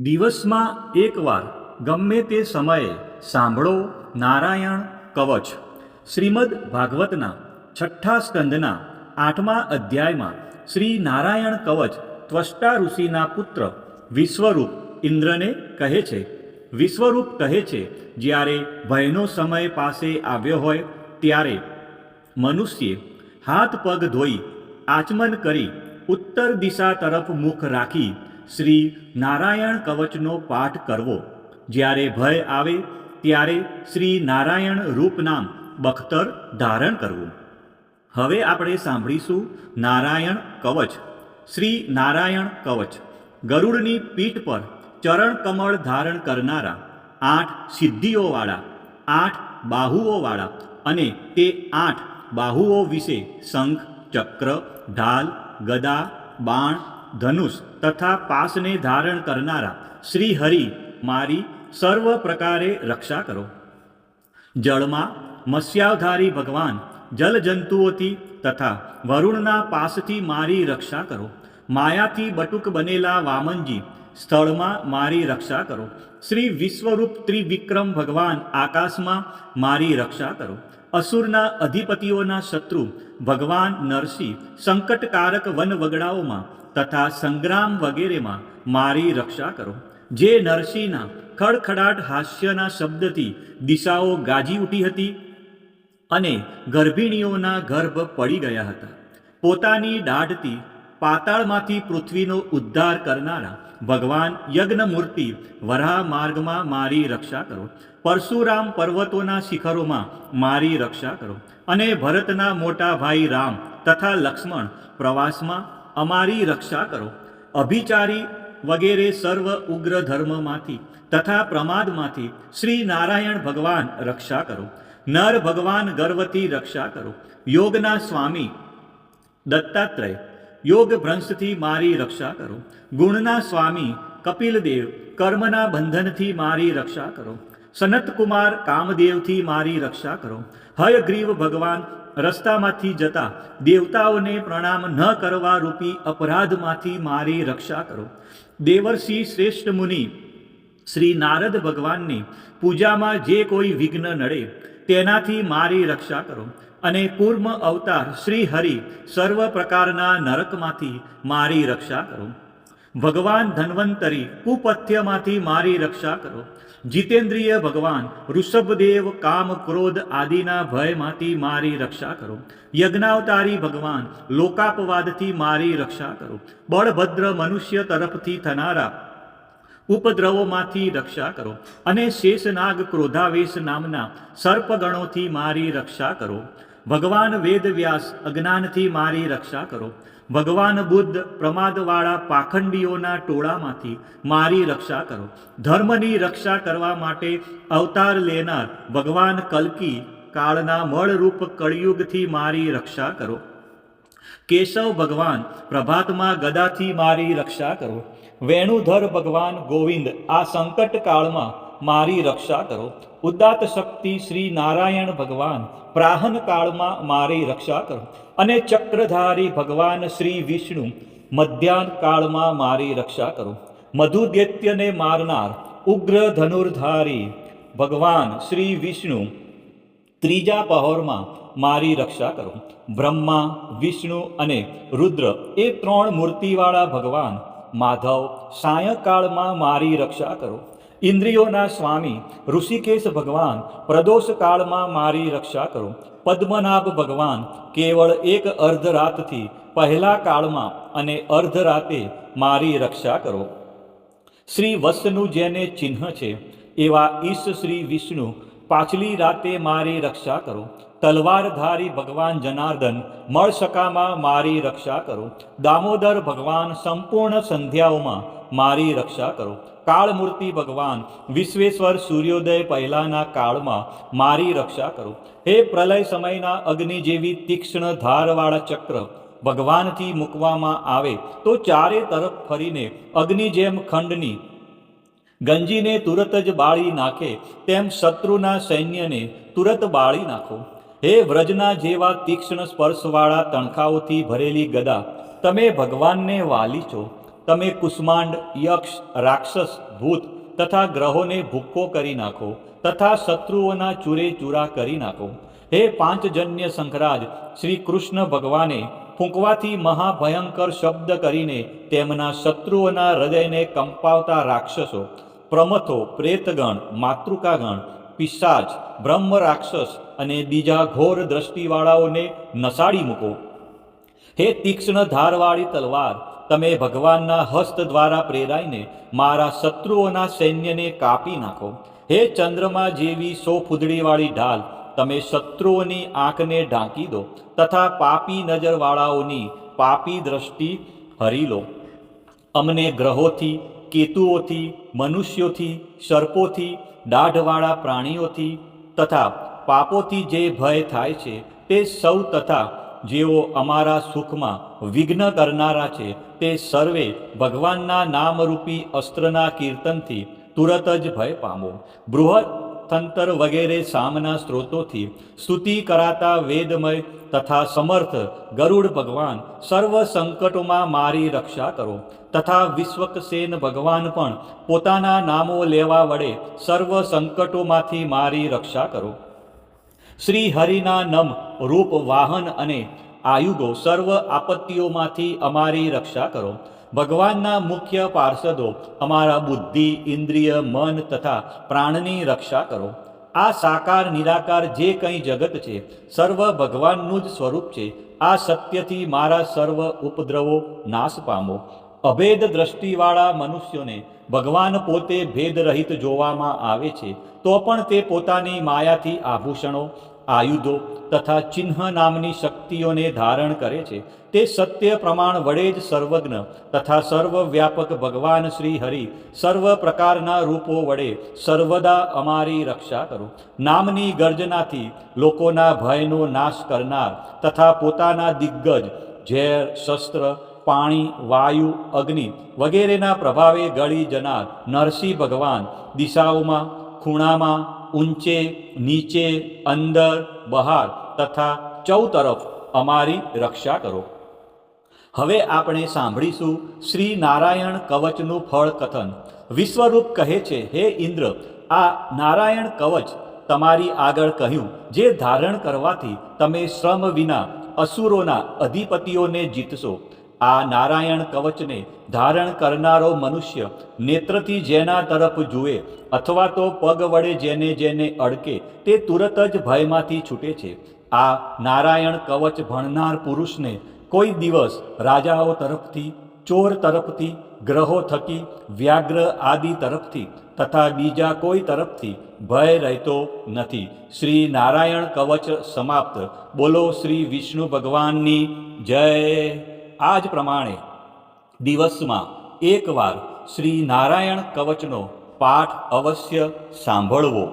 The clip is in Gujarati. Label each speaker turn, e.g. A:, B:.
A: દિવસમાં એકવાર ગમે તે સમયે સાંભળો નારાયણ કવચ. શ્રીમદ ભાગવતના 6ઠ્ઠા સ્કંદના 8મા અધ્યાયમાં શ્રી નારાયણ કવચ ત્વષ્ટા ઋષિના પુત્ર વિશ્વરૂપ ઇન્દ્રને કહે છે. વિશ્વરૂપ કહે છે, જ્યારે ભયનો સમય પાસે આવ્યો હોય ત્યારે મનુષ્યે હાથ પગ ધોઈ આચમન કરી ઉત્તર દિશા તરફ મુખ રાખી શ્રી નારાયણ કવચનો પાઠ કરવો. જ્યારે ભય આવે ત્યારે શ્રી નારાયણ રૂપ નામ બખ્તર ધારણ કરવું. હવે આપણે સાંભળીશું નારાયણ કવચ. શ્રી નારાયણ કવચ ગરુડની પીઠ પર ચરણ કમળ ધારણ કરનારા, 8 સિદ્ધિઓવાળા, 8 બાહુઓવાળા અને તે 8 બાહુઓ વિશે શંખ, ચક્ર, ઢાલ, ગદા, બાણ, ધનુષ તથા પાસને ધારણ કરનારા શ્રી હરિ મારી સર્વ પ્રકારે રક્ષા કરો. જળમાં મત્સ્યાવધારી ભગવાન જલજંતુઓથી તથા વરુણના પાસથી મારી રક્ષા કરો. માયાથી બટુક બનેલા વામનજી સ્થળમાં મારી રક્ષા કરો. શ્રી વિશ્વરૂપ ત્રિવિક્રમ ભગવાન આકાશમાં મારી રક્ષા કરો. અસુરના અધિપતિઓના શત્રુ ભગવાન નરસિંહ સંકટકારક વનવગડાઓમાં તથા સંગ્રામ વગેરેમાં મારી રક્ષા કરો. જે નરસિંહના ખડખડાટ હાસ્યના શબ્દથી દિશાઓ ગાજી ઉઠી હતી અને ગર્ભિણીઓના ગર્ભ પડી ગયા હતા. પોતાની દાઢથી પાતાળમાંથી પૃથ્વીનો ઉદ્ધાર કરનારા ભગવાન યજ્ઞમૂર્તિ વરાહ માર્ગમાં મારી રક્ષા કરો. પરશુરામ પર્વતોના શિખરોમાં મારી રક્ષા કરો. અને ભરતના મોટા ભાઈ રામ તથા લક્ષ્મણ પ્રવાસમાં અમારી રક્ષા કરો. અભિચારી વગેરે સર્વ ઉગ્ર ધર્મમાંથી તથા પ્રમાદમાંથી શ્રી નારાયણ ભગવાન રક્ષા કરો. નર ભગવાન ગર્વથી રક્ષા કરો. યોગના સ્વામી દત્તાત્રેય યોગ ભ્રંશથી મારી રક્ષા કરો. ગુણના સ્વામી કપિલદેવ કર્મના બંધનથી મારી રક્ષા કરો. સનતકુમાર કામદેવથી મારી રક્ષા કરો. હયગ્રીવ ભગવાન રસ્તામાંથી જતા દેવતાઓને પ્રણામ ન કરવા રૂપી અપરાધમાંથી મારી રક્ષા કરો. દેવર્ષિ શ્રેષ્ઠ મુનિ શ્રી નારદ ભગવાનની પૂજામાં જે કોઈ વિઘ્ન નડે તેનાથી મારી રક્ષા કરો. અને કૂર્મ અવતાર શ્રી હરિ સર્વ પ્રકારના નરકમાંથી મારી રક્ષા કરો. ભગવાન ધન્વંતરી કુપથ્યમાંથી મારી રક્ષા કરો. જીતેન્દ્રિય ભગવાન ઋષભદેવ કામ ક્રોધ આદિના ભયમાંથી મારી રક્ષા કરો. યજ્ઞાવતારી ભગવાન લોકાપવાદથી મારી રક્ષા કરો. બળભદ્ર મનુષ્ય તરફથી થનારા ઉપદ્રવોમાંથી રક્ષા કરો. અને શેષનાગ ક્રોધાવેશ નામના સર્પગણોથી મારી રક્ષા કરો. ભગવાન વેદવ્યાસ અજ્ઞાનથી મારી રક્ષા કરો. ભગવાન બુદ્ધ પ્રમાદવાળા પાખંડીઓના ટોળામાંથી મારી રક્ષા કરો. ધર્મની રક્ષા કરવા માટે અવતાર લેનાર ભગવાન કલ્કી કાળના મળરૂપ કળિયુગથી મારી રક્ષા કરો. કેશવ ભગવાન પ્રભાતમાં ગદાથી મારી રક્ષા કરો. વેણુધર ભગવાન ગોવિંદ આ સંકટ કાળમાં મારી રક્ષા કરો. ઉદાત્ત શક્તિ શ્રી નારાયણ ભગવાન પ્રાહન કાળમાં મારી રક્ષા કરો. અને ચક્રધારી ભગવાન શ્રી વિષ્ણુ મધ્યાહન કાળમાં મારી રક્ષા કરો. મધુદૈત્યને મારનાર ઉગ્ર ધનુર્ધારી ભગવાન શ્રી વિષ્ણુ ત્રીજા પહોરમાં મારી રક્ષા કરો. બ્રહ્મા વિષ્ણુ અને રુદ્ર એ 3 મૂર્તિવાળા ભગવાન માધવ સાયંકાળમાં મારી રક્ષા કરો. ઇન્દ્રિયોના સ્વામી ઋષિકેશ ભગવાન પ્રદોષ કાળમાં મારી રક્ષા કરો. પદ્મનાભ ભગવાન કેવળ એક અર્ધરાતથી પહેલા કાળમાં અને અર્ધરાતે મારી રક્ષા કરો. શ્રી વત્સનું જેને ચિહ્ન છે એવા ઈશ શ્રી વિષ્ણુ પાછલી રાતે મારી રક્ષા કરો. તલવારધારી ભગવાન જનાર્દન મળશકામાં મારી રક્ષા કરો. દામોદર ભગવાન સંપૂર્ણ સંધ્યાઓમાં મારી રક્ષા કરો. કાળમૂર્તિ ભગવાન વિશ્વેશ્વર સૂર્યોદય પહેલાના કાળમાં મારી રક્ષા કરો. હે પ્રલય સમયના અગ્નિ જેવી તીક્ષ્ણ ધારવાળા ચક્ર ભગવાનથી મૂકવામાં આવે તો ચારે તરફ ફરીને અગ્નિ જેમ ખંડની ગંજીને તુરત જ બાળી નાખે તેમ શત્રુના સૈન્યને તુરત બાળી નાખો. હે વ્રજના જેવા તીક્ષ્ણ સ્પર્શવાળા તણખાઓથી ભરેલી ગદા તમે ભગવાનને વાલી છો. તમે કુષ્માંડ, યક્ષ, રાક્ષસ, ભૂત તથા ગ્રહોને ભૂક્કો કરી નાખો તથા શત્રુઓના ચૂરે ચૂરા કરી નાખો. હે પાંચજન્ય શંખરાજ, શ્રી કૃષ્ણ ભગવાને ફૂંકવાથી મહાભયંકર શબ્દ કરીને તેમના શત્રુઓના હૃદયને કંપાવતા રાક્ષસો, પ્રમથો, પ્રેતગણ, માતૃકાગણ, પિશાચ, બ્રહ્મ રાક્ષસ અને બીજા ઘોર દ્રષ્ટિવાળાઓને નસાડી મૂકો. હે તીક્ષ્ણ ધારવાળી તલવાર, તમે ભગવાનના હસ્ત દ્વારા પ્રેરાઈને મારા શત્રુઓના સૈન્યને કાપી નાખો. હે ચંદ્રમા જેવી 100 ફૂદડીવાળી ઢાલ, તમે શત્રુઓની આંખને ઢાંકી દો તથા પાપી નજરવાળાઓની પાપી દ્રષ્ટિ હરી લો. અમને ગ્રહોથી, કેતુઓથી, મનુષ્યોથી, સર્પોથી, દાઢવાળા પ્રાણીઓથી તથા પાપોથી જે ભય થાય છે તે સૌ તથા જેઓ અમારા સુખમાં વિઘ્ન કરનારા છે તે સર્વે ભગવાનના નામરૂપી અસ્ત્રના કીર્તનથી તુરત જ ભય પામો. બૃહદ તંત્ર વગેરે સામના સ્ત્રોતોથી સ્તુતિ કરાતા વેદમય તથા સમર્થ ગરુડ ભગવાન સર્વ સંકટોમાં મારી રક્ષા કરો તથા વિશ્વકસેન ભગવાન પણ પોતાના નામો લેવા વડે સર્વ સંકટોમાંથી મારી રક્ષા કરો. શ્રી હરિના નમ રૂપ, વાહન અને આયુધો સર્વ આપત્તિઓમાંથી અમારી રક્ષા કરો. ભગવાનના મુખ્ય પાર્ષદો અમારા બુદ્ધિ, ઇન્દ્રિય, મન તથા પ્રાણની રક્ષા કરો. આ સાકાર નિરાકાર જે કંઈ જગત છે સર્વ ભગવાનનું જ સ્વરૂપ છે. આ સત્યથી મારા સર્વ ઉપદ્રવો નાશ પામો. અભેદ દ્રષ્ટિવાળા મનુષ્યોને ભગવાન પોતે ભેદરહિત જોવામાં આવે છે તો પણ તે પોતાની માયાથી આભૂષણો, આયુધો તથા ચિહ્ન નામની શક્તિઓને ધારણ કરે છે. તે સત્ય પ્રમાણ વડે જ સર્વજ્ઞ તથા સર્વવ્યાપક ભગવાન શ્રી હરિ સર્વ પ્રકારના રૂપો વડે સર્વદા અમારી રક્ષા કરો. નામની ગર્જનાથી લોકોના ભયનો નાશ કરનાર તથા પોતાના દિગ્ગજ ઝેર, શસ્ત્ર, પાણી, વાયુ, અગ્નિ વગેરેના પ્રભાવે ગળી જનાર નરસિંહ ભગવાન દિશાઓમાં, ખૂણામાં, ઊંચે, નીચે, અંદર, બહાર તથા ચૌતરફ અમારી રક્ષા કરો. હવે આપણે સાંભળીશું શ્રી નારાયણ કવચનું ફળ કથન. વિશ્વરૂપ કહે છે, હે ઇન્દ્ર, આ નારાયણ કવચ તમારી આગળ કહ્યું જે ધારણ કરવાથી તમે શ્રમ વિના અસુરોના અધિપતિઓને જીતશો. આ નારાયણ કવચને ધારણ કરનારો મનુષ્ય નેત્રથી જેના તરફ જુએ અથવા તો પગ વડે જેને જેને અડકે તે તુરત જ ભયમાંથી છૂટે છે. આ નારાયણ કવચ ભણનાર પુરુષને કોઈ દિવસ રાજાઓ તરફથી, ચોર તરફથી, ગ્રહો થકી, વ્યાઘ્ર આદિ તરફથી તથા બીજા કોઈ તરફથી ભય રહેતો નથી. શ્રી નારાયણ કવચ સમાપ્ત. બોલો શ્રી વિષ્ણુ ભગવાનની જય. આ જ પ્રમાણે દિવસમાં એકવાર શ્રી નારાયણ કવચનો પાઠ અવશ્ય સાંભળવો.